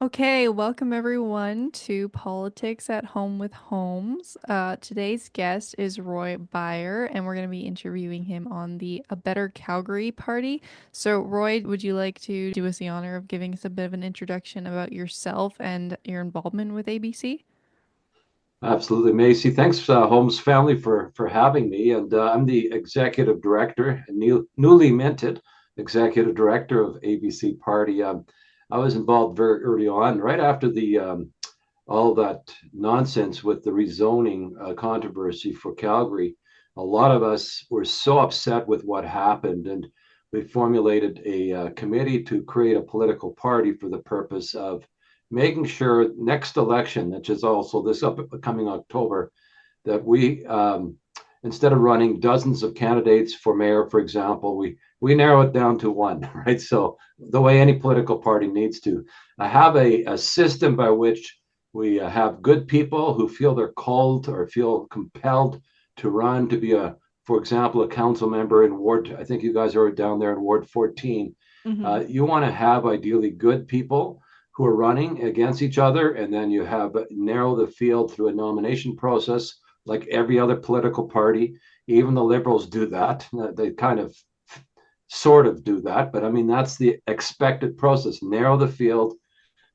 Okay, welcome everyone to Politics at Home with Holmes. Today's guest is Roy Beyer, and we're going to be interviewing him on the A Better Calgary party. So, Roy, would you like to do us the honor of giving us a bit of an introduction about yourself and your involvement with ABC? Absolutely, Macy. Thanks, Holmes family, for having me. And I'm the executive director, newly minted executive director of ABC Party. I was involved very early on, right after the all that nonsense with the rezoning controversy for Calgary. A lot of us were so upset with what happened, and we formulated a committee to create a political party for the purpose of making sure next election, which is also this upcoming October, that we instead of running dozens of candidates for mayor, for example, we narrow it down to one, right? So the way any political party needs to have a system by which we have good people who feel they're called or feel compelled to run to be for example, a council member in Ward. I think you guys are down there in Ward 14. Hmm. You want to have ideally good people who are running against each other, and then you have narrow the field through a nomination process, like every other political party. Even the Liberals do that. They kind of, sort of do that, but I mean that's the expected process. Narrow the field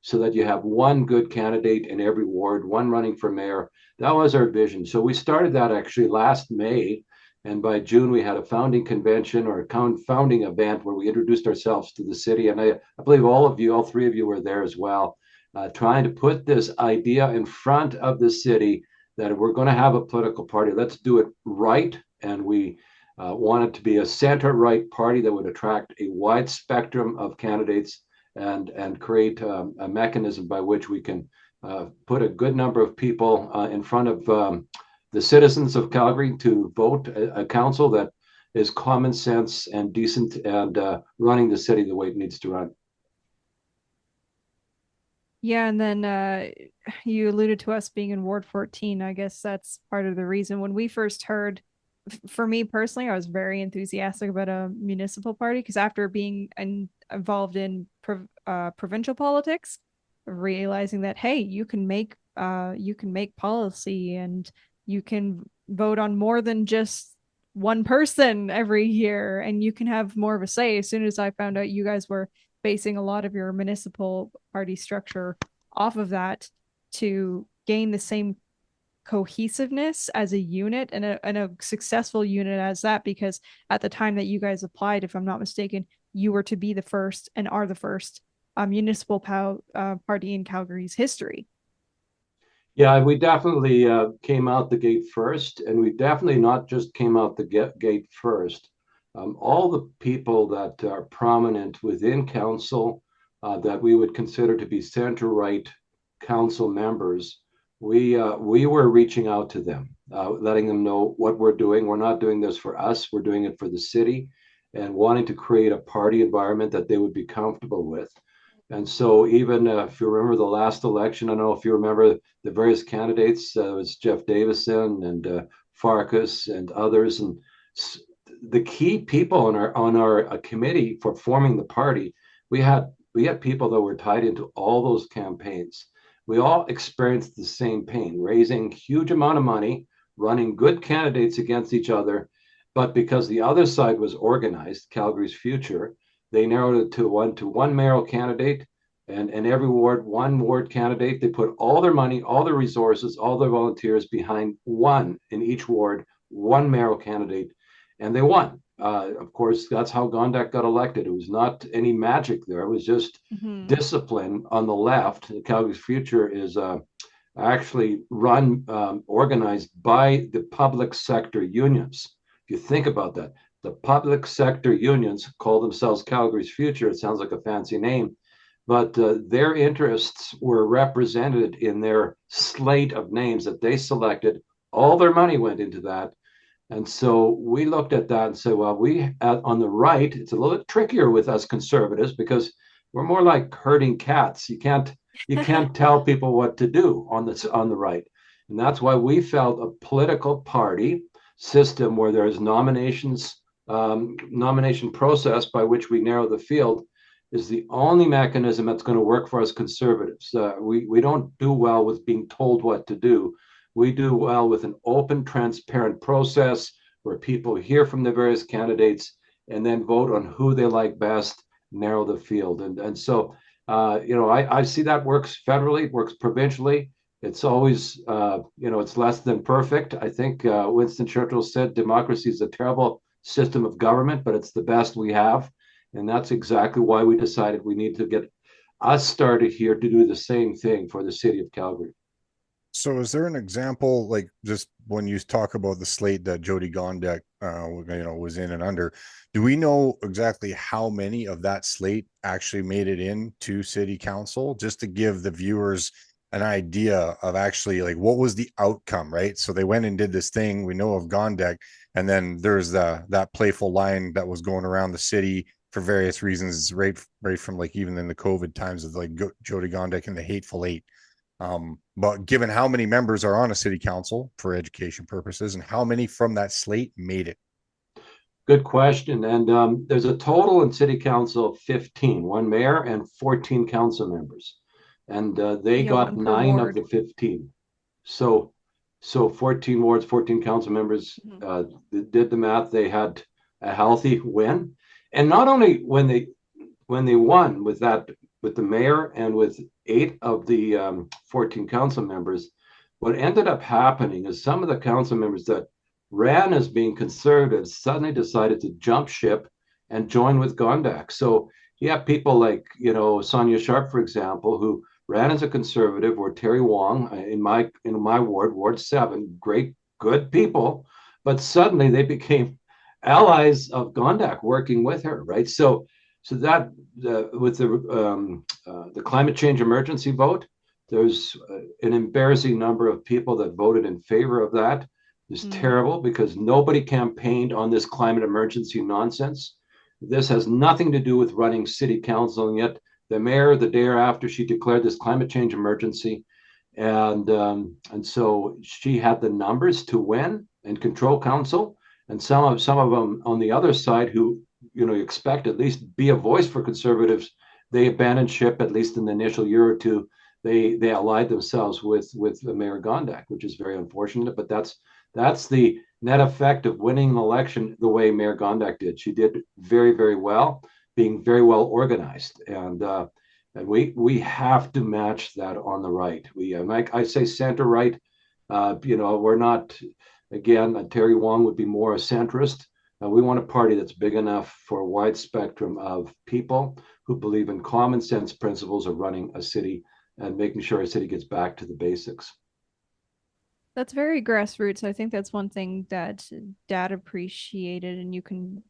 so that you have one good candidate in every ward, one running for mayor. That was our vision. So we started that actually last May. And by June, we had a founding convention or a founding event where we introduced ourselves to the city. And I believe all of you, all three of you were there as well, trying to put this idea in front of the city that we're going to have a political party. Let's do it right. And we wanted to be a center right party that would attract a wide spectrum of candidates and create a mechanism by which we can put a good number of people in front of the citizens of Calgary to vote a council that is common sense and decent and running the city the way it needs to run. Yeah, and then you alluded to us being in Ward 14. I guess that's part of the reason. When we first heard, for me personally, I was very enthusiastic about a municipal party because after being involved in provincial politics, realizing that hey, you can make policy and you can vote on more than just one person every year, and you can have more of a say. As soon as I found out you guys were basing a lot of your municipal party structure off of that to gain the same cohesiveness as a unit and a successful unit as that, because at the time that you guys applied, if I'm not mistaken, you were to be the first and are the first municipal party in Calgary's history. Yeah, we definitely came out the gate first, and we definitely not just came out the gate first. All the people that are prominent within council that we would consider to be center right council members, we were reaching out to them, letting them know what we're doing. We're not doing this for us. We're doing it for the city, and wanting to create a party environment that they would be comfortable with. And so, even if you remember the last election, I don't know if you remember the various candidates. It was Jeff Davison and Farkas and others, and the key people on our committee for forming the party. We had people that were tied into all those campaigns. We all experienced the same pain, raising huge amount of money, running good candidates against each other, but because the other side was organized, Calgary's Future, they narrowed it to one mayoral candidate, and every ward one ward candidate. They put all their money, all their resources, all their volunteers behind one in each ward, one mayoral candidate, and they won. Of course, that's how Gondak got elected. It was not any magic there. It was just Mm-hmm. discipline on the left. Calgary's Future is actually run, organized by the public sector unions. If you think about that, the public sector unions call themselves Calgary's Future. It sounds like a fancy name, but their interests were represented in their slate of names that they selected. All their money went into that. And so we looked at that and said, well, on the right, it's a little bit trickier with us conservatives because we're more like herding cats. You can't tell people what to do on the right. And that's why we felt a political party system where there's nomination process by which we narrow the field is the only mechanism that's going to work for us conservatives. We don't do well with being told what to do. We do well with an open, transparent process where people hear from the various candidates and then vote on who they like best, narrow the field. And so, I see that works federally, works provincially. It's always, it's less than perfect. I think Winston Churchill said democracy is a terrible system of government, but it's the best we have. And that's exactly why we decided we need to get us started here to do the same thing for the city of Calgary. So is there an example, like just when you talk about the slate that Jody Gondek, was in and under, do we know exactly how many of that slate actually made it into city council, just to give the viewers an idea of actually like what was the outcome, right? So they went and did this thing. We know of Gondek, and then there's that playful line that was going around the city for various reasons, right from like even in the COVID times of like Jody Gondek and the Hateful Eight. But given how many members are on a city council for education purposes and how many from that slate made it? Good question. And there's a total in city council of 15, one mayor and 14 council members. And they Yeah, got one per nine of ward. the 15. So, so 14 wards, 14 council members Mhm. did the math. They had a healthy win. And not only when they won with the mayor and with eight of the 14 council members, what ended up happening is some of the council members that ran as being conservatives suddenly decided to jump ship and join with Gondak. So you have people like, Sonia Sharp, for example, who ran as a conservative, or Terry Wong in my ward, Ward 7, great, good people, but suddenly they became allies of Gondak working with her, right? So that with the climate change emergency vote, there's an embarrassing number of people that voted in favor of that. It's Mm. terrible because nobody campaigned on this climate emergency nonsense. This has nothing to do with running city council, and yet the mayor, the day after she declared this climate change emergency, and so she had the numbers to win and control council, and some of them on the other side who you expect at least be a voice for conservatives, they abandoned ship at least in the initial year or two. They allied themselves with Mayor Gondak, which is very unfortunate. But that's the net effect of winning an election the way Mayor Gondak did. She did very, very well, being very well organized, and we have to match that on the right. I say center right. We're not, again. Terry Wong would be more a centrist. We want a party that's big enough for a wide spectrum of people who believe in common sense principles of running a city and making sure a city gets back to the basics. That's very grassroots. I think that's one thing that Dad appreciated, and you can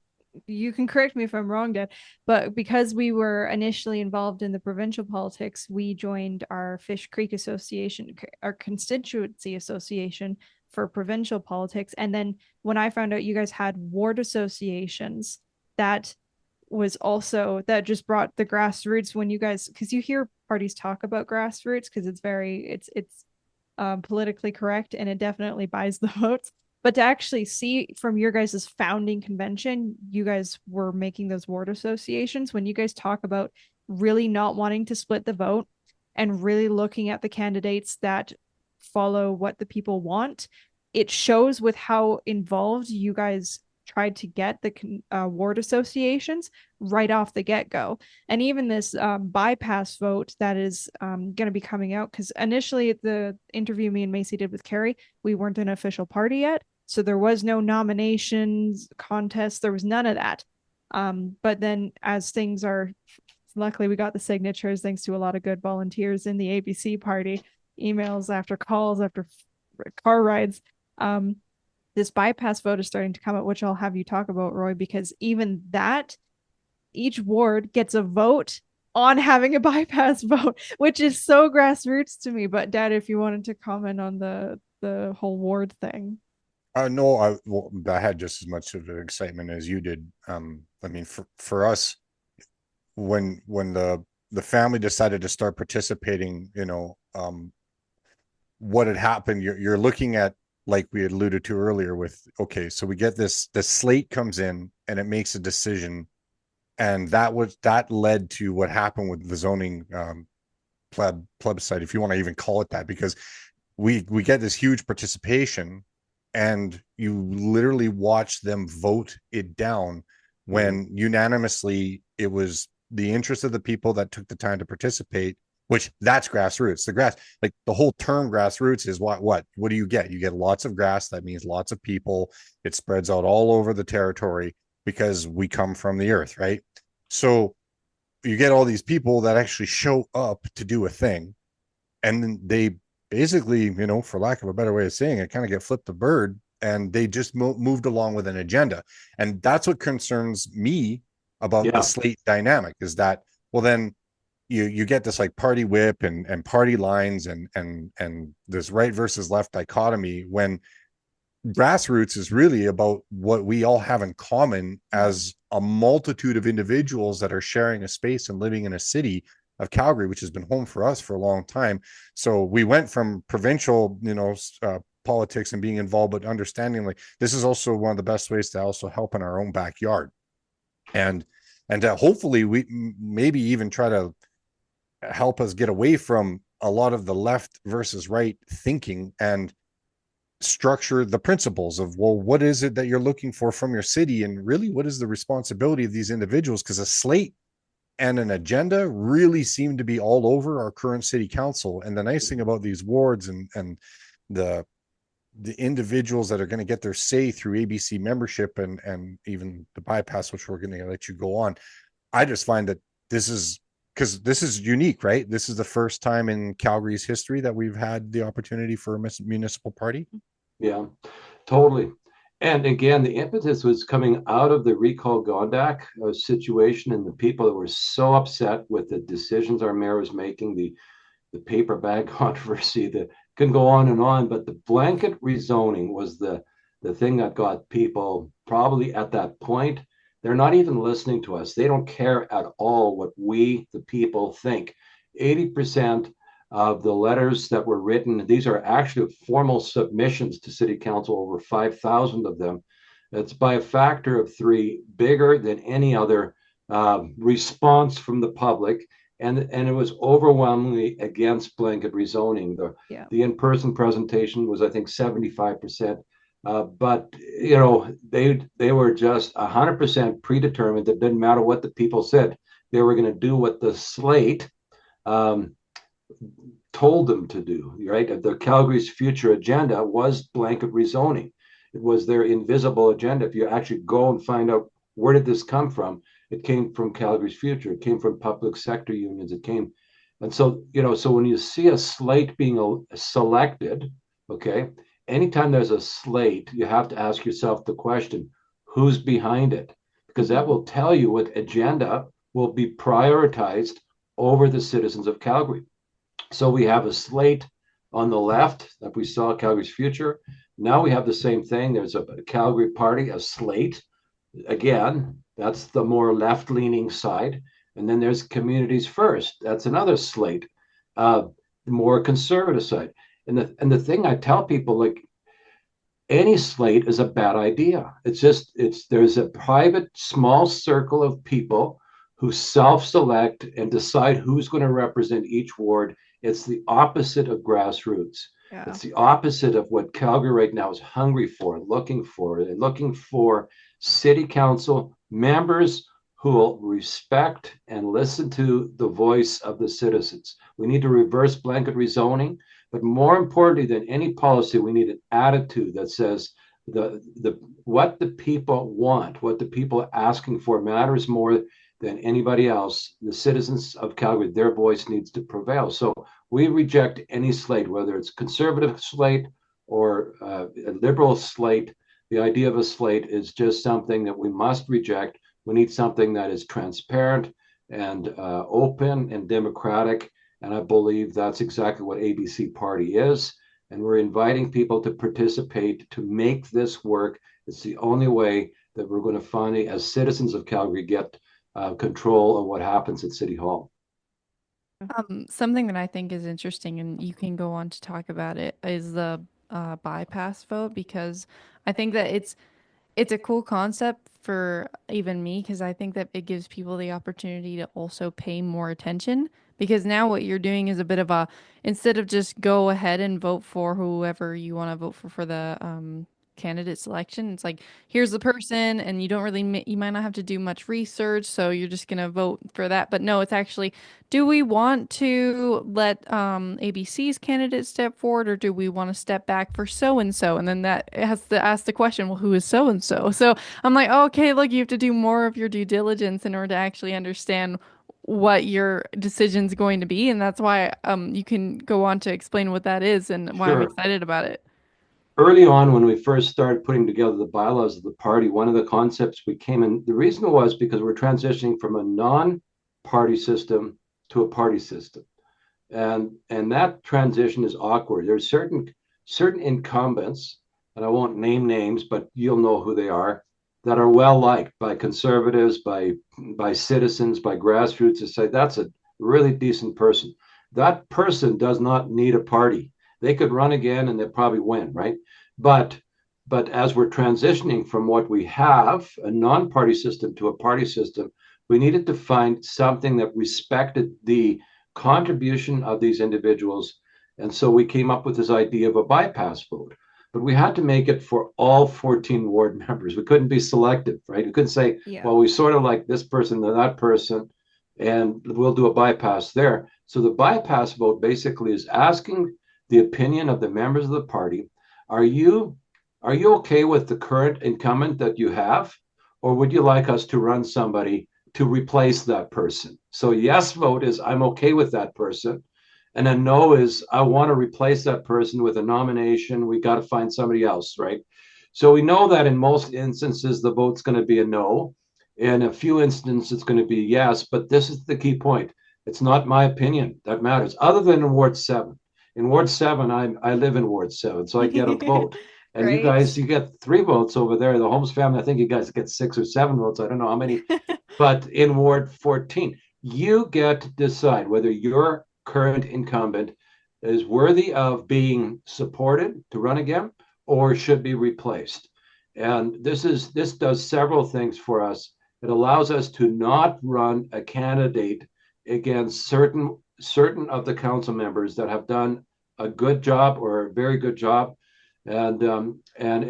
correct me if I'm wrong, Dad, but because we were initially involved in the provincial politics, we joined our Fish Creek Association, our constituency association for provincial politics. And then when I found out you guys had ward associations, that that just brought the grassroots when you guys, because you hear parties talk about grassroots because it's politically correct and it definitely buys the votes. But to actually see from your guys' founding convention, you guys were making those ward associations. When you guys talk about really not wanting to split the vote and really looking at the candidates that follow what the people want, it shows with how involved you guys tried to get the ward associations right off the get-go. And even this bypass vote that is going to be coming out, because initially the interview me and MayCee did with Carrie, we weren't an official party yet, so there was no nominations contest, there was none of that. But then as things are, luckily we got the signatures thanks to a lot of good volunteers in the ABC party, emails after calls after car rides. um, this bypass vote is starting to come out, which I'll have you talk about, Roy, because even that, each ward gets a vote on having a bypass vote, which is so grassroots to me. But Dad, if you wanted to comment on the whole ward thing. No, I had just as much of an excitement as you did. I mean, for us, when the family decided to start participating, what had happened, you're looking at, like we had alluded to earlier with, okay, so we get this, the slate comes in and it makes a decision And that led to what happened with the zoning plebiscite, if you want to even call it that, because we get this huge participation, and you literally watch them vote it down when unanimously it was the interest of the people that took the time to participate, which that's grassroots. The grass, like the whole term grassroots is what do you get? You get lots of grass. That means lots of people. It spreads out all over the territory because we come from the earth, right? So you get all these people that actually show up to do a thing, and then they basically, for lack of a better way of saying it, kind of get flipped the bird, and they just moved along with an agenda. And that's what concerns me about the Yeah. slate dynamic, is that, well, then you get this like party whip and party lines and this right versus left dichotomy, when grassroots is really about what we all have in common as a multitude of individuals that are sharing a space and living in a city of Calgary, which has been home for us for a long time. So we went from provincial, politics and being involved, but understanding like this is also one of the best ways to also help in our own backyard, and hopefully we maybe even try to help us get away from a lot of the left versus right thinking, and structure the principles of, well, what is it that you're looking for from your city, and really what is the responsibility of these individuals, because a slate and an agenda really seem to be all over our current city council. And the nice thing about these wards and the individuals that are going to get their say through ABC membership and even the bypass, which we're going to let you go on, I just find that this is, because this is unique, right? This is the first time in Calgary's history that we've had the opportunity for a municipal party. Yeah, totally. And again, the impetus was coming out of the recall Gondak situation, and the people that were so upset with the decisions our mayor was making, the paper bag controversy, that can go on, but the blanket rezoning was the thing that got people probably at that point. They're not even listening to us. They don't care at all what we, the people, think. 80% of the letters that were written, these are actually formal submissions to city council, over 5,000 of them. It's by a factor of three bigger than any other response from the public. And it was overwhelmingly against blanket rezoning. Yeah. The in-person presentation was, I think, 75%. But they were just 100% predetermined. It didn't matter what the people said. They were going to do what the slate um, told them to do, right? The Calgary's future agenda was blanket rezoning. It was their invisible agenda. If you actually go and find out where did this come from, it came from Calgary's future. It came from public sector unions. It came, and so when you see a slate being selected, okay, anytime there's a slate, you have to ask yourself the question, who's behind it? Because that will tell you what agenda will be prioritized over the citizens of Calgary. So we have a slate on the left that we saw Calgary's future. Now we have the same thing. There's a Calgary party, a slate. Again, that's the more left-leaning side. And then there's Communities First. That's another slate, the more conservative side. And the thing I tell people, like, any slate is a bad idea. There's a private small circle of people who self-select and decide who's going to represent each ward. It's the opposite of grassroots. Yeah. It's the opposite of what Calgary right now is hungry for, looking for. They're looking for city council members who will respect and listen to the voice of the citizens. We need to reverse blanket rezoning. But more importantly than any policy, we need an attitude that says what the people want, what the people are asking for matters more than anybody else. The citizens of Calgary, their voice needs to prevail. So we reject any slate, whether it's conservative slate or a liberal slate. The idea of a slate is just something that we must reject. We need something that is transparent and open and democratic. And I believe that's exactly what ABC Party is. And we're inviting people to participate to make this work. It's the only way that we're going to finally, as citizens of Calgary, get control of what happens at City Hall. Something that I think is interesting, and you can go on to talk about it, is the bypass vote, because I think that It's a cool concept for even me because I think that it gives people the opportunity to also pay more attention. Because now what you're doing is a bit of a, instead of just go ahead and vote for whoever you want to vote for the candidate selection, it's like, here's the person, and you don't really, you might not have to do much research, so you're just gonna vote for that. But no, it's actually, do we want to let ABC's candidate step forward, or do we want to step back for so and so? And then that has to ask the question, well, who is so and so? So I'm like, oh, okay, look, you have to do more of your due diligence in order to actually understand what your decision's going to be, and that's why you can go on to explain what that is and why I'm Sure. excited about it. Early on, when we first started putting together the bylaws of the party, one of the concepts we came in, the reason was because we're transitioning from a non-party system to a party system. And that transition is awkward. There's certain incumbents, and I won't name names, but you'll know who they are, that are well liked by conservatives, by citizens, by grassroots to say that's a really decent person. That person does not need a party. They could run again and they'll probably win, right? But but as we're transitioning from what we have, a non-party system to a party system, we needed to find something that respected the contribution of these individuals. And so we came up with this idea of a bypass vote. But we had to make it for all 14 ward members. We couldn't be selective, right? We couldn't say, Yeah. well, we sort of like this person or that person, and we'll do a bypass there. So the bypass vote basically is asking the opinion of the members of the party. Are you are you okay with the current incumbent that you have, or would you like us to run somebody to replace that person? So yes vote is I'm okay with that person, and then no is I want to replace that person with a nomination. We got to find somebody else, right? So we know that in most instances the vote's going to be a no. In a few instances it's going to be yes, but this is the key point. It's not my opinion that matters, other than in Ward 7. In Ward 7, I live in Ward 7, so I get a vote. And you Right? guys, you get 3 votes over there. The Holmes family, I think you guys get 6 or 7 votes. I don't know how many. But in Ward 14, you get to decide whether your current incumbent is worthy of being supported to run again or should be replaced. And this does several things for us. It allows us to not run a candidate against certain of the council members that have done a good job or a very good job, and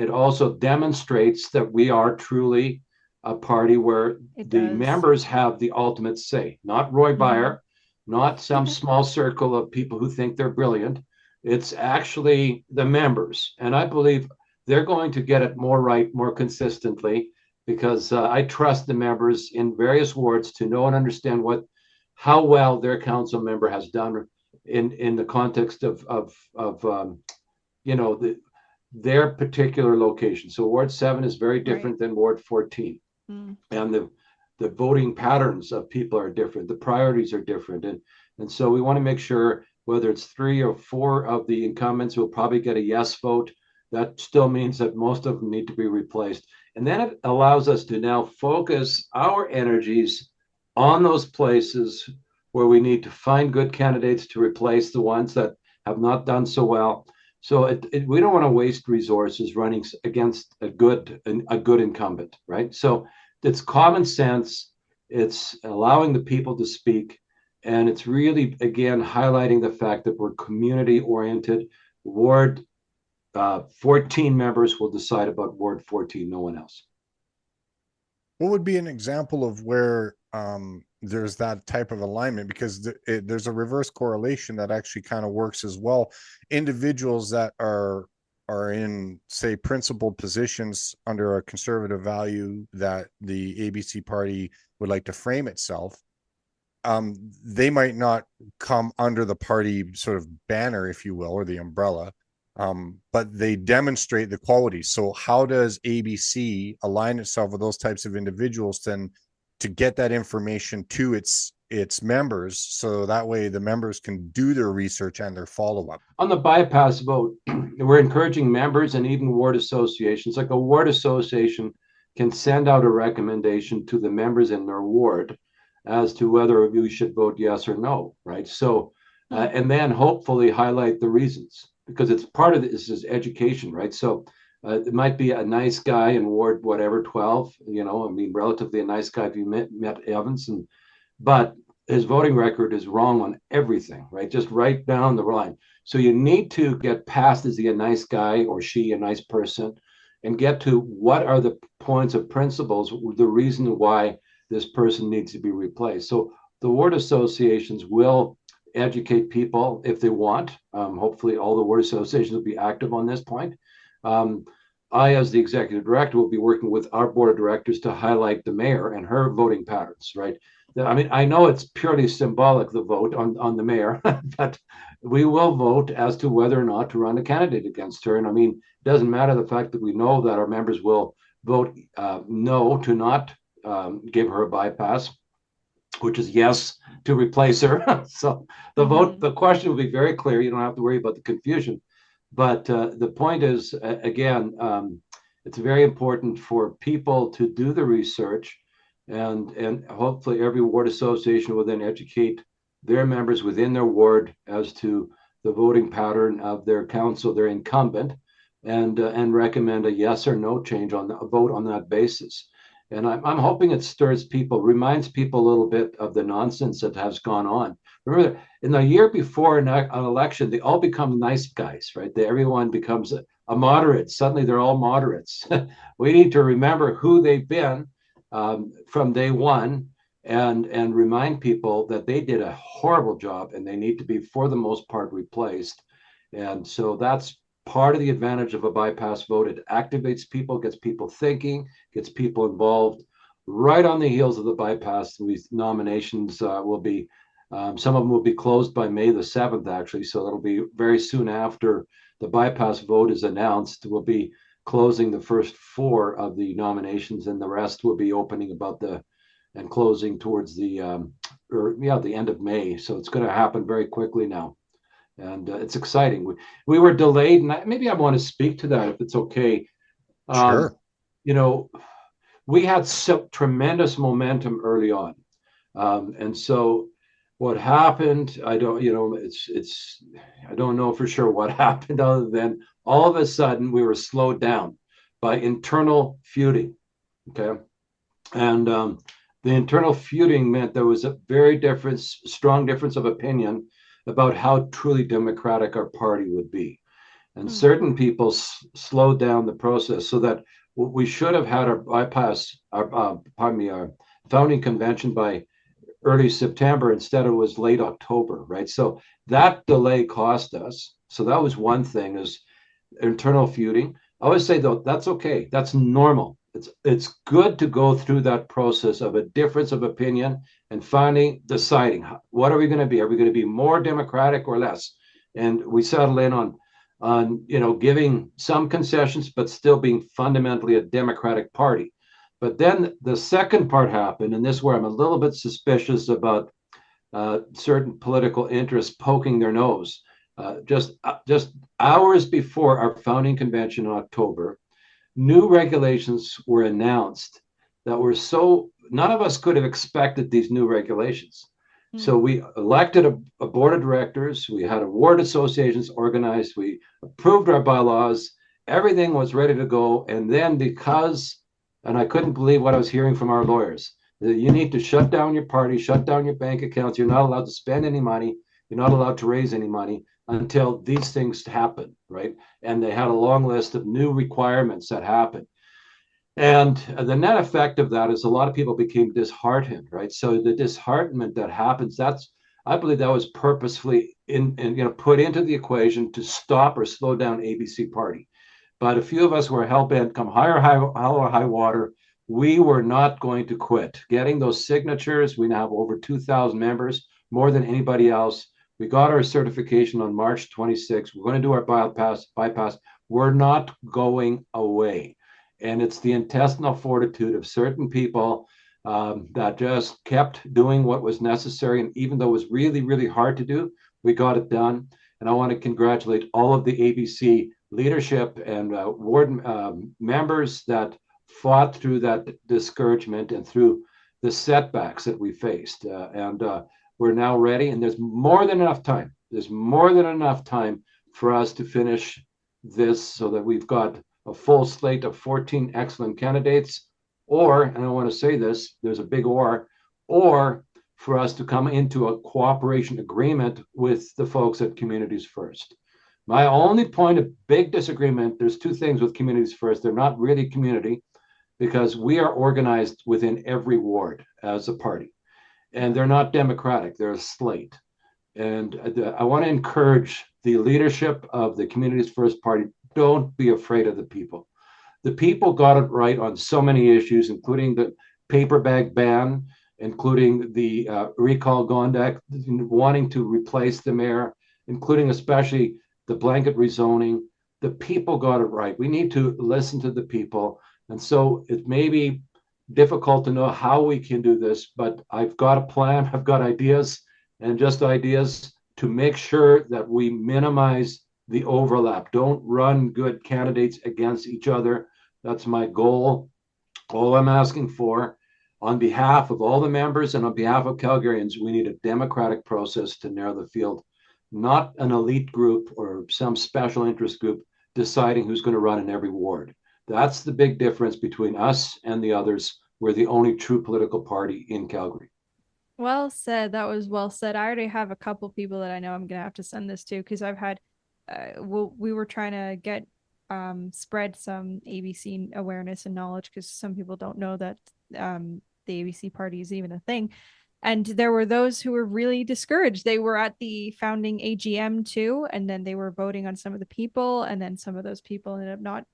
it also demonstrates that we are truly a party where It the does. members have the ultimate say, not Roy Hmm. Beyer, not some small circle of people who think they're brilliant. It's actually the members. And I believe they're going to get it more right, more consistently, because I trust the members in various wards to know and understand how well their council member has done in the context of you know the, their particular location. So Ward 7 is very Right. different than Ward 14, Mm. and the voting patterns of people are different. The priorities are different, and so we want to make sure whether it's 3 or 4 of the incumbents will probably get a yes vote. That still means that most of them need to be replaced, and then it allows us to now focus our energies on those places where we need to find good candidates to replace the ones that have not done so well. So we don't want to waste resources running against a good incumbent, right? So it's common sense. It's allowing the people to speak, and it's really again highlighting the fact that we're community oriented. Ward 14 members will decide about Ward 14, no one else. What would be an example of where there's that type of alignment? Because there's a reverse correlation that actually kind of works as well. Individuals that are in, say, principled positions under a conservative value that the ABC party would like to frame itself, they might not come under the party sort of banner, if you will, or the umbrella, but they demonstrate the qualities. So how does ABC align itself with those types of individuals then to get that information to its members, so that way the members can do their research and their follow-up? On the bypass vote, we're encouraging members and even ward associations, like a ward association can send out a recommendation to the members in their ward as to whether you should vote yes or no, right? So, and then hopefully highlight the reasons, because it's part of this is education, right? So It might be a nice guy in Ward whatever 12, I mean, relatively a nice guy if you met Evans, but his voting record is wrong on everything, right? Just right down the line. So you need to get past, is he a nice guy or she a nice person, and get to what are the points of principles, the reason why this person needs to be replaced. So the ward associations will educate people if they want. Hopefully all the ward associations will be active on this point. I, as the executive director, will be working with our board of directors to highlight the mayor and her voting patterns, right? I mean, I know it's purely symbolic, the vote on the mayor, but we will vote as to whether or not to run a candidate against her. And I mean, it doesn't matter the fact that we know that our members will vote no to not give her a bypass, which is yes to replace her. So the vote, the question will be very clear. You don't have to worry about the confusion. But the point is, again, it's very important for people to do the research, and hopefully every ward association will then educate their members within their ward as to the voting pattern of their council, their incumbent, and recommend a yes or no change on a vote on that basis. And I'm hoping it stirs people, reminds people a little bit of the nonsense that has gone on. Remember, in the year before an election, they all become nice guys, right? Everyone becomes a moderate. Suddenly they're all moderates. We need to remember who they've been from day one, and remind people that they did a horrible job and they need to be, for the most part, replaced. And so that's part of the advantage of a bypass vote. It activates people, gets people thinking, gets people involved. Right on the heels of the bypass, these nominations will be, some of them will be closed by May the 7th, actually. So that'll be very soon after the bypass vote is announced. We'll be closing the first 4 of the nominations, and the rest will be opening and closing towards the end of May. So it's going to happen very quickly now. And it's exciting. We were delayed, and maybe I want to speak to that if it's okay. Sure. We had tremendous momentum early on, and so what happened, I don't, I don't know for sure what happened, other than all of a sudden we were slowed down by internal feuding. Okay, and the internal feuding meant there was a very strong difference of opinion about how truly democratic our party would be. And certain people slowed down the process, so that we should have had our founding convention by early September. Instead, it was late October, right? So that delay cost us. So that was one thing, is internal feuding. I always say, though, that's okay. That's normal. It's good to go through that process of a difference of opinion and finally deciding, what are we going to be? Are we going to be more democratic or less? And we settle in on giving some concessions, but still being fundamentally a democratic party. But then the second part happened, and this is where I'm a little bit suspicious about certain political interests poking their nose. Just hours before our founding convention in October, new regulations were announced that were none of us could have expected these new regulations. So we elected a board of directors, we had a ward associations organized, we approved our bylaws, everything was ready to go. And then and I couldn't believe what I was hearing from our lawyers, that you need to shut down your party, shut down your bank accounts, you're not allowed to spend any money, you're not allowed to raise any money until these things happen, right? And they had a long list of new requirements that happened. And the net effect of that is a lot of people became disheartened, right? So the disheartenment that happens, I believe that was purposefully put into the equation to stop or slow down ABC Party. But a few of us were hell-bent, come high or high water, we were not going to quit. Getting those signatures, we now have over 2,000 members, more than anybody else. We got our certification on March 26th. We're going to do our bypass. We're not going away. And it's the intestinal fortitude of certain people that just kept doing what was necessary. And even though it was really, really hard to do, we got it done. And I want to congratulate all of the ABC leadership and ward members that fought through that discouragement and through the setbacks that we faced. And we're now ready. And there's more than enough time. There's more than enough time for us to finish this, so that we've got a full slate of 14 excellent candidates, or, and I want to say this, there's a big or for us to come into a cooperation agreement with the folks at Communities First. My only point of big disagreement, there's two things with Communities First. They're not really community because we are organized within every ward as a party, and they're not democratic, they're a slate. And I want to encourage the leadership of the Communities First Party, don't be afraid of the people. The people got it right on so many issues, including the paper bag ban, including the recall Gondek, wanting to replace the mayor, including especially the blanket rezoning. The people got it right. We need to listen to the people. And so it may be difficult to know how we can do this, but I've got a plan, I've got ideas, and just ideas to make sure that we minimize the overlap. Don't run good candidates against each other. That's my goal. All I'm asking for, on behalf of all the members and on behalf of Calgarians, we need a democratic process to narrow the field, not an elite group or some special interest group deciding who's going to run in every ward. That's the big difference between us and the others. We're the only true political party in Calgary. Well said. That was well said. I already have a couple people that I know I'm gonna have to send this to because I've had we were trying to get spread some ABC awareness and knowledge because some people don't know that the ABC party is even a thing. And there were those who were really discouraged. They were at the founding AGM too, and then they were voting on some of the people, and then some of those people ended up not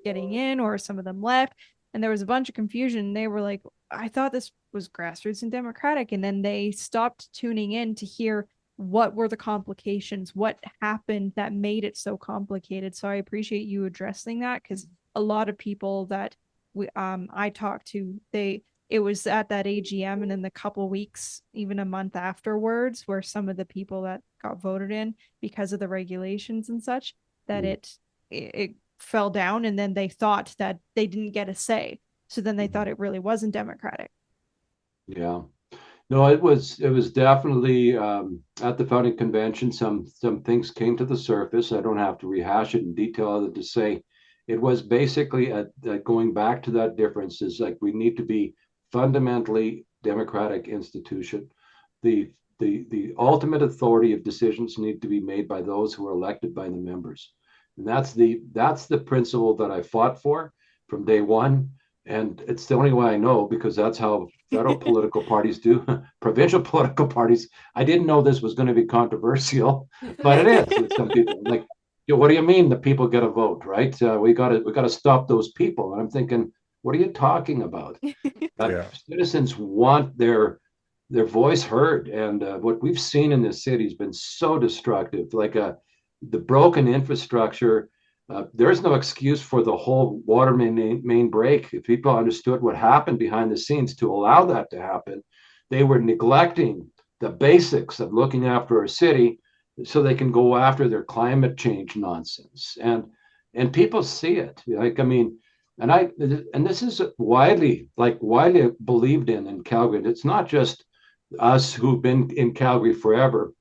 getting in, or some of them left. And there was a bunch of confusion. They were like, I thought this was grassroots and democratic. And then they stopped tuning in to hear what were the complications, what happened that made it so complicated. So I appreciate you addressing that because a lot of people that I talked to, it was at that AGM and then the couple weeks, even a month afterwards, where some of the people that got voted in because of the regulations and such, that it fell down, and then they thought that they didn't get a say. So then they thought it really wasn't democratic. Yeah. No, it was definitely at the founding convention. Some things came to the surface. I don't have to rehash it in detail other to say it was basically going back to that difference is like we need to be fundamentally democratic institution. The ultimate authority of decisions need to be made by those who are elected by the members. And that's the principle that I fought for from day one. And it's the only way I know because that's how federal political parties do. Provincial political parties. I didn't know this was going to be controversial, but it is with some people. Like, what do you mean the people get a vote, right? We got to stop those people. And I'm thinking, what are you talking about? Citizens want their voice heard, and what we've seen in this city has been so destructive. Like the broken infrastructure. There's no excuse for the whole water main break. If people understood what happened behind the scenes to allow that to happen, they were neglecting the basics of looking after our city so they can go after their climate change nonsense. And people see it. Like, I mean, and this is widely believed in Calgary. It's not just us who've been in Calgary forever.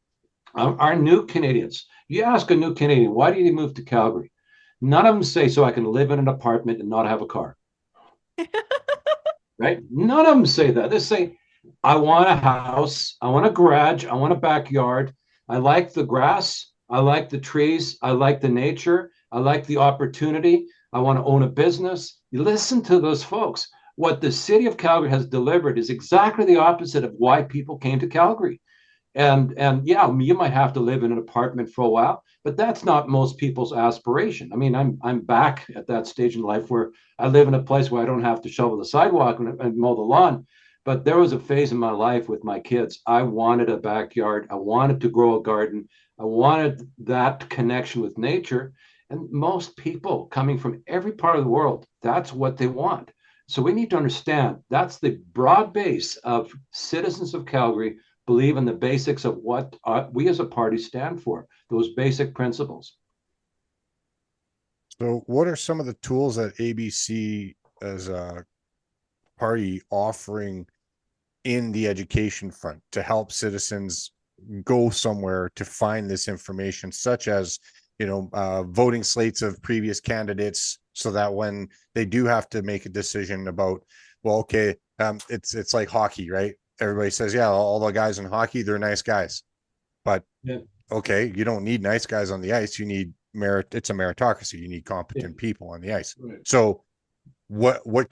Our new Canadians, you ask a new Canadian, why did you move to Calgary? None of them say, so I can live in an apartment and not have a car. Right? None of them say that. They say, I want a house, I want a garage, I want a backyard. I like the grass, I like the trees, I like the nature, I like the opportunity. I want to own a business. You listen to those folks. What the city of Calgary has delivered is exactly the opposite of why people came to Calgary. And yeah, you might have to live in an apartment for a while, but that's not most people's aspiration. I mean, I'm back at that stage in life where I live in a place where I don't have to shovel the sidewalk and mow the lawn. But there was a phase in my life with my kids. I wanted a backyard. I wanted to grow a garden. I wanted that connection with nature. And most people coming from every part of the world, that's what they want. So we need to understand that's the broad base of citizens of Calgary believe in the basics of what we as a party stand for, those basic principles. So what are some of the tools that ABC as a party offering in the education front to help citizens go somewhere to find this information, such as voting slates of previous candidates, so that when they do have to make a decision about, well, okay, it's like hockey, right? Everybody says, yeah, all the guys in hockey, they're nice guys, but okay, you don't need nice guys on the ice. You need merit. It's a meritocracy. You need competent people on the ice. Right. So what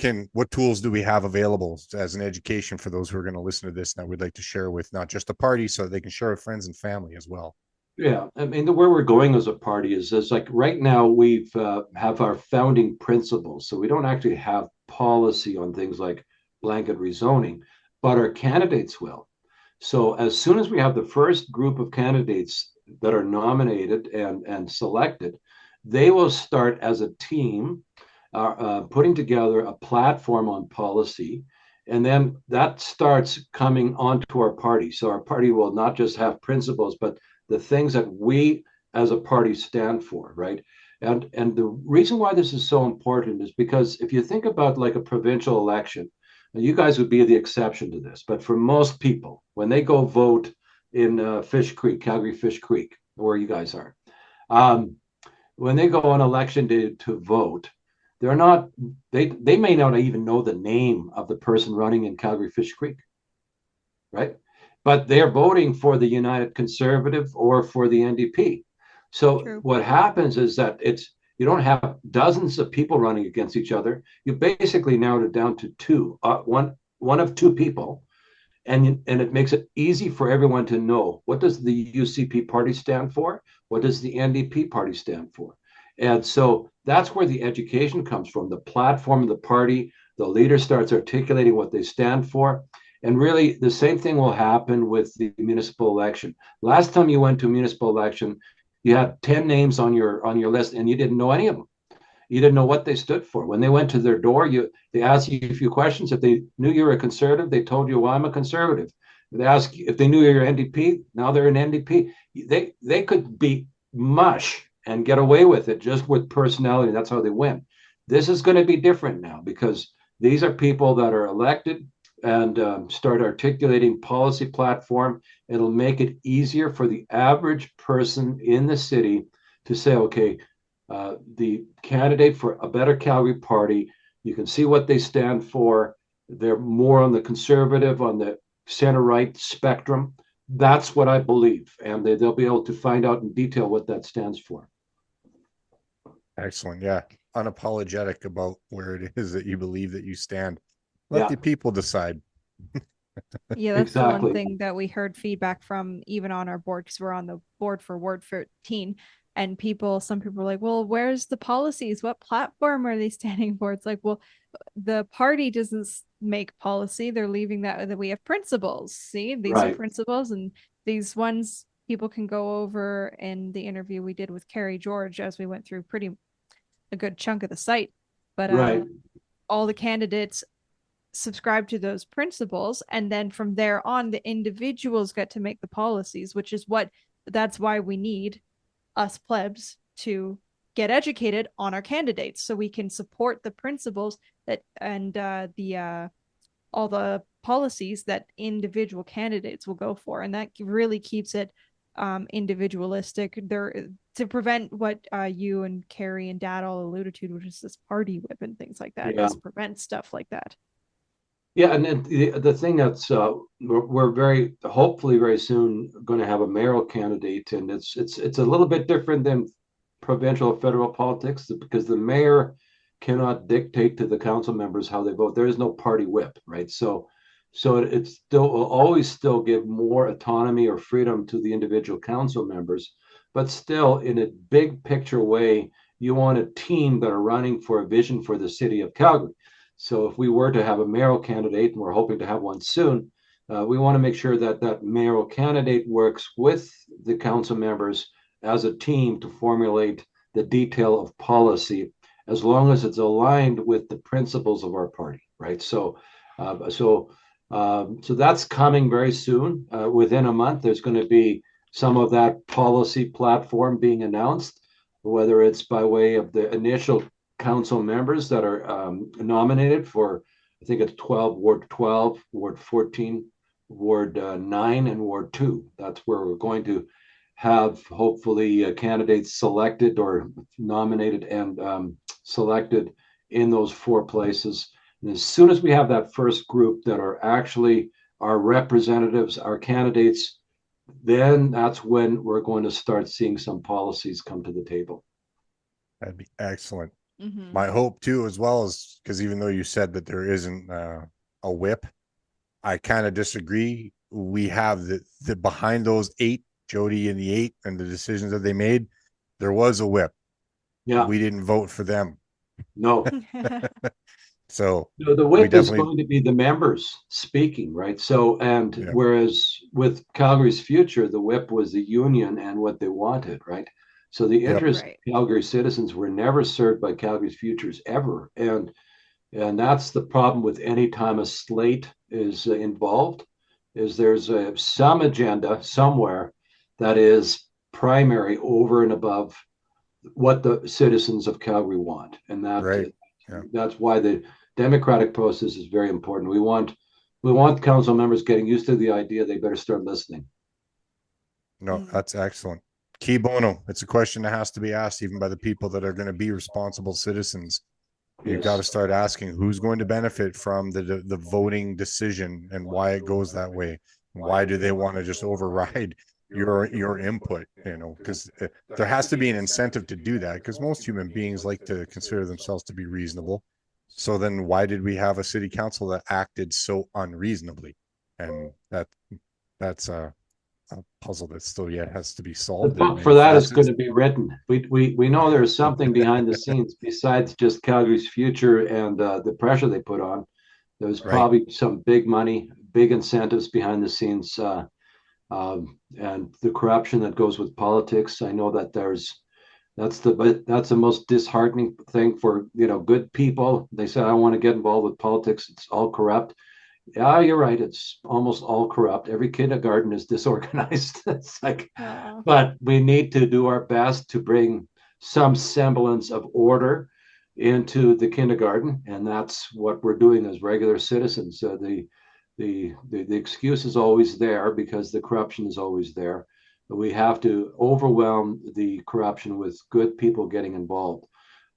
tools do we have available as an education for those who are going to listen to this that we'd like to share with not just the party, so they can share with friends and family as well? Yeah, I mean, where we're going as a party is like right now we've have our founding principles, so we don't actually have policy on things like blanket rezoning, but our candidates will. So as soon as we have the first group of candidates that are nominated and selected, they will start as a team putting together a platform on policy. And then that starts coming onto our party. So our party will not just have principles, but the things that we as a party stand for, right? And the reason why this is so important is because if you think about like a provincial election, you guys would be the exception to this, but for most people, when they go vote in Fish Creek, Calgary Fish Creek, where you guys are, when they go on election day to vote, they're not, they may not even know the name of the person running in Calgary Fish Creek, right? But they're voting for the United Conservative or for the NDP. So True. What happens is that you don't have dozens of people running against each other. You basically narrowed it down to two, one of two people, and it makes it easy for everyone to know, what does the UCP party stand for? What does the NDP party stand for? And so that's where the education comes from. The platform of the party, the leader starts articulating what they stand for. And really, the same thing will happen with the municipal election. Last time you went to a municipal election, you had 10 names on your list, and you didn't know any of them. You didn't know what they stood for. When they went to their door, they asked you a few questions. If they knew you were a conservative, they told you, well, I'm a conservative. They asked you if they knew you're NDP, now they're an NDP. They could be mush and get away with it just with personality. That's how they win. This is going to be different now because these are people that are elected and start articulating policy platform. It'll make it easier for the average person in the city to say, okay, the candidate for A Better Calgary party, you can see what they stand for. They're more on the conservative, on the center-right spectrum. That's what I believe. And they'll be able to find out in detail what that stands for. Excellent. Yeah. Unapologetic about where it is that you believe that you stand. Let the people decide. Yeah, that's exactly. The one thing that we heard feedback from even on our board, because we're on the board for Ward 13. And some people are like, well, where's the policies? What platform are they standing for? It's like, well, the party doesn't make policy. They're leaving that we have principles. See, these are principles, and these ones people can go over in the interview we did with Carrie George as we went through a good chunk of the site. But all the candidates subscribe to those principles, and then from there on, the individuals get to make the policies, that's why we need us plebs to get educated on our candidates so we can support the principles that and all the policies that individual candidates will go for, and that really keeps it individualistic there to prevent what you and Carrie and Dad all alluded to, which is this party whip and things like that. Just prevent stuff like that. Yeah, and then the thing that's we're very hopefully very soon going to have a mayoral candidate, and it's a little bit different than provincial or federal politics because the mayor cannot dictate to the council members how they vote. There is no party whip, right? So it still will always still give more autonomy or freedom to the individual council members, but still in a big picture way, you want a team that are running for a vision for the city of Calgary. So if we were to have a mayoral candidate, and we're hoping to have one soon, we want to make sure that that mayoral candidate works with the council members as a team to formulate the detail of policy, as long as it's aligned with the principles of our party, right? So that's coming very soon. Within a month, there's going to be some of that policy platform being announced, whether it's by way of the initial council members that are nominated for, I think it's Ward 12, Ward 14, Ward 9, and Ward 2. That's where we're going to have hopefully candidates selected or nominated and selected in those 4 places. And as soon as we have that first group that are actually our representatives, our candidates, then that's when we're going to start seeing some policies come to the table. That'd be excellent. Mm-hmm. My hope too, as well, is because even though you said that there isn't a whip, I kind of disagree. We have the behind those 8, Jody and the 8, and the decisions that they made, there was a whip. Yeah. We didn't vote for them. No. So the we whip is definitely, going to be the members speaking, right? So, and yeah, whereas with Calgary's future, the whip was the union and what they wanted, right? So the yep, interests Right. of Calgary citizens were never served by Calgary's futures ever. And that's the problem with any time a slate is involved, is there's some agenda somewhere that is primary over and above what the citizens of Calgary want. And right, yeah. that's why the democratic process is very important. We want council members getting used to the idea they better start listening. No, Mm. that's excellent. Key bono. It's a question that has to be asked even by the people that are going to be responsible citizens. You've got to Yes. start asking who's going to benefit from the voting decision and why it goes that way. Why do they want to just override your input? Because there has to be an incentive to do that, because most human beings like to consider themselves to be reasonable. So then why did we have a city council that acted so unreasonably? And that's a puzzle that still yet has to be The solved in book many for that is going facets. to be written. We know there's something behind the scenes besides just Calgary's future and the pressure they put on. There's Right. probably some big money, big incentives behind the scenes, and the corruption that goes with politics. I know that that's the most disheartening thing for good people. They say I want to get involved with politics. It's all corrupt. Yeah, you're right. It's almost all corrupt. Every kindergarten is disorganized. It's like, Oh. but we need to do our best to bring some semblance of order into the kindergarten, and that's what we're doing as regular citizens. The excuse is always there because the corruption is always there. But we have to overwhelm the corruption with good people getting involved.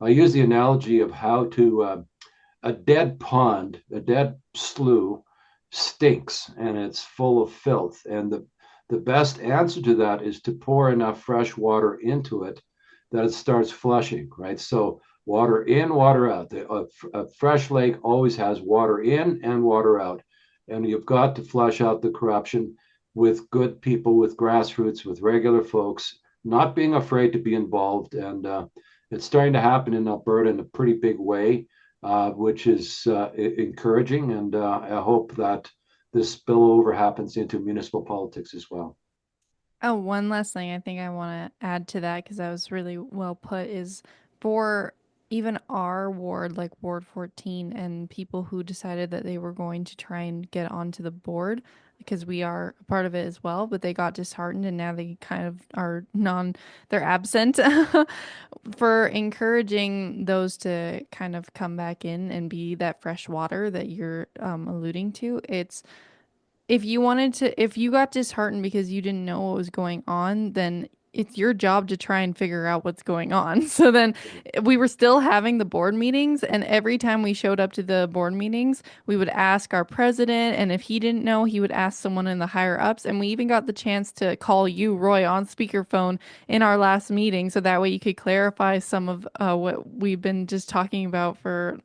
I use the analogy of how to a dead pond, a dead slough stinks and it's full of filth. And the best answer to that is to pour enough fresh water into it that it starts flushing, right? So water in, water out. A fresh lake always has water in and water out. And you've got to flush out the corruption with good people, with grassroots, with regular folks, not being afraid to be involved. And it's starting to happen in Alberta in a pretty big way, which is encouraging. And I hope that this spillover happens into municipal politics as well. Oh, one last thing I think I want to add to that because that was really well put is for even our ward, like Ward 14, and people who decided that they were going to try and get onto the board because we are a part of it as well, but they got disheartened and now they kind of are they're absent for encouraging those to kind of come back in and be that fresh water that you're alluding to. It's if you got disheartened because you didn't know what was going on, then it's your job to try and figure out what's going on. So then we were still having the board meetings, and every time we showed up to the board meetings, we would ask our president, and if he didn't know, he would ask someone in the higher ups. And we even got the chance to call you, Roy, on speakerphone in our last meeting, so that way you could clarify some of what we've been just talking about for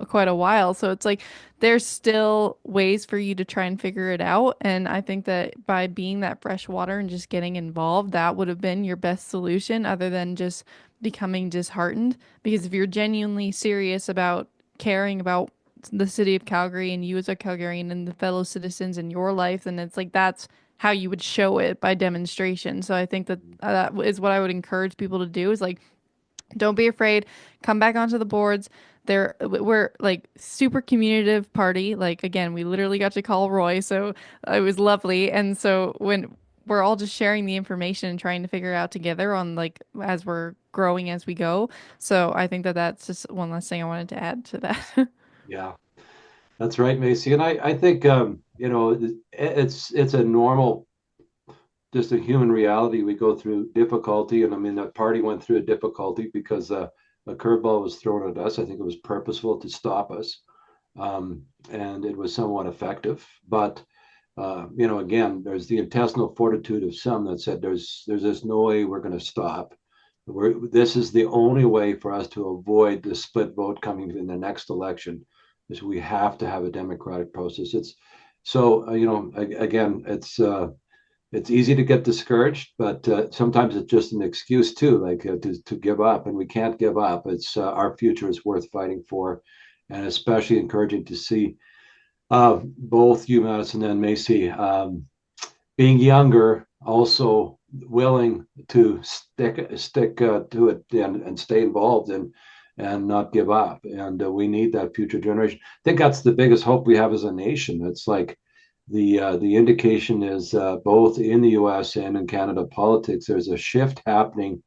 quite a while. So it's like there's still ways for you to try and figure it out. And I think that by being that fresh water and just getting involved, that would have been your best solution other than just becoming disheartened. Because if you're genuinely serious about caring about the city of Calgary and you as a Calgarian and the fellow citizens in your life, then it's like that's how you would show it by demonstration. So I think that that is what I would encourage people to do is like don't be afraid. Come back onto the boards. We're like super communicative party. Like again, we literally got to call Roy, so it was lovely. And so when we're all just sharing the information and trying to figure it out together on like as we're growing as we go. So I think that that's just one last thing I wanted to add to that. Yeah, that's right, MayCee. And I think it's a normal just a human reality. We go through difficulty, and I mean that party went through a difficulty because a curveball was thrown at us. I think it was purposeful to stop us, and it was somewhat effective. But again, there's the intestinal fortitude of some that said there's just no way we're going to stop. This is the only way for us to avoid the split vote coming in the next election. Is we have to have a democratic process. It's so again, it's easy to get discouraged, but sometimes it's just an excuse too, like to give up, and we can't give up. It's our future is worth fighting for, and especially encouraging to see both you, Madison and MayCee, being younger, also willing to stick to it and stay involved and not give up. And we need that future generation. I think that's the biggest hope we have as a nation. It's like the indication is both in the U.S. and in Canada politics, there's a shift happening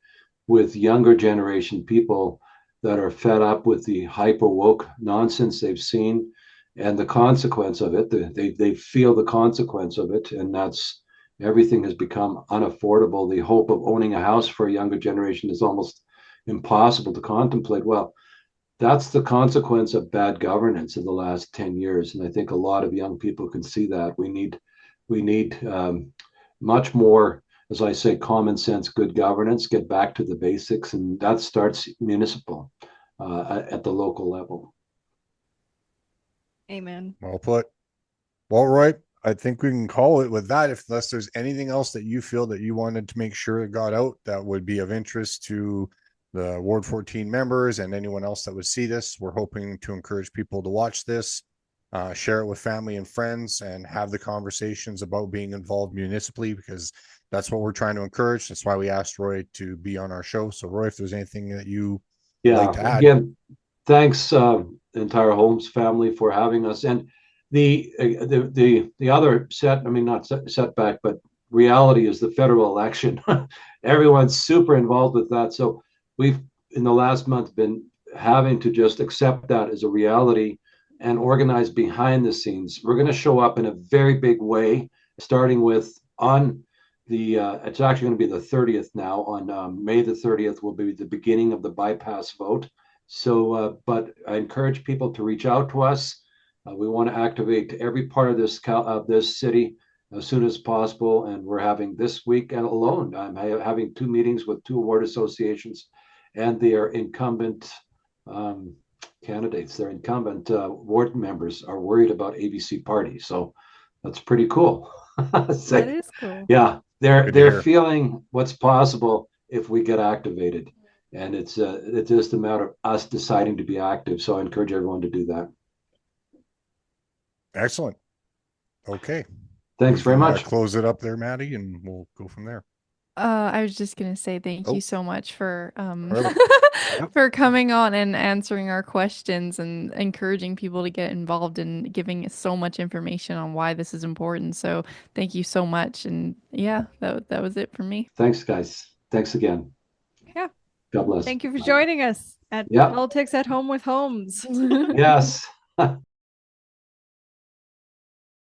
with younger generation people that are fed up with the hyper woke nonsense they've seen and the consequence of it. They feel the consequence of it, and that's everything has become unaffordable. The hope of owning a house for a younger generation is almost impossible to contemplate. Well, that's the consequence of bad governance in the last 10 years. And I think a lot of young people can see that. We need much more, as I say, common sense, good governance, get back to the basics. And that starts municipal at the local level. Amen. Well put. Well, Roy, I think we can call it with that. Unless there's anything else that you feel that you wanted to make sure it got out that would be of interest to the Ward 14 members and anyone else that would see this. We're hoping to encourage people to watch this, share it with family and friends, and have the conversations about being involved municipally, because that's what we're trying to encourage. That's why we asked Roy to be on our show. So, Roy, if there's anything that you like to add. Again, thanks, entire Holmes family, for having us. And the other not setback, but reality is the federal election. Everyone's super involved with that. So we've in the last month been having to just accept that as a reality and organize behind the scenes. We're going to show up in a very big way, starting with on the it's actually going to be the 30th now. On May the 30th will be the beginning of the bypass vote. So, but I encourage people to reach out to us. We want to activate every part of this city as soon as possible. And we're having this week and alone, I'm having 2 meetings with 2 ward associations, and their incumbent candidates, their incumbent ward members are worried about ABC Party. So that's pretty cool. That is cool. Yeah, they're feeling what's possible if we get activated. And it's just a matter of us deciding to be active. So I encourage everyone to do that. Excellent. Okay. Thanks very much. Close it up there, Maddie, and we'll go from there. I was just gonna say thank you so much for Yep. for coming on and answering our questions and encouraging people to get involved and giving us so much information on why this is important. So thank you so much. And yeah, that was it for me. Thanks, guys. Thanks again. Yeah. God bless. Thank you for joining us at Politics at Home with Holmes. Yes.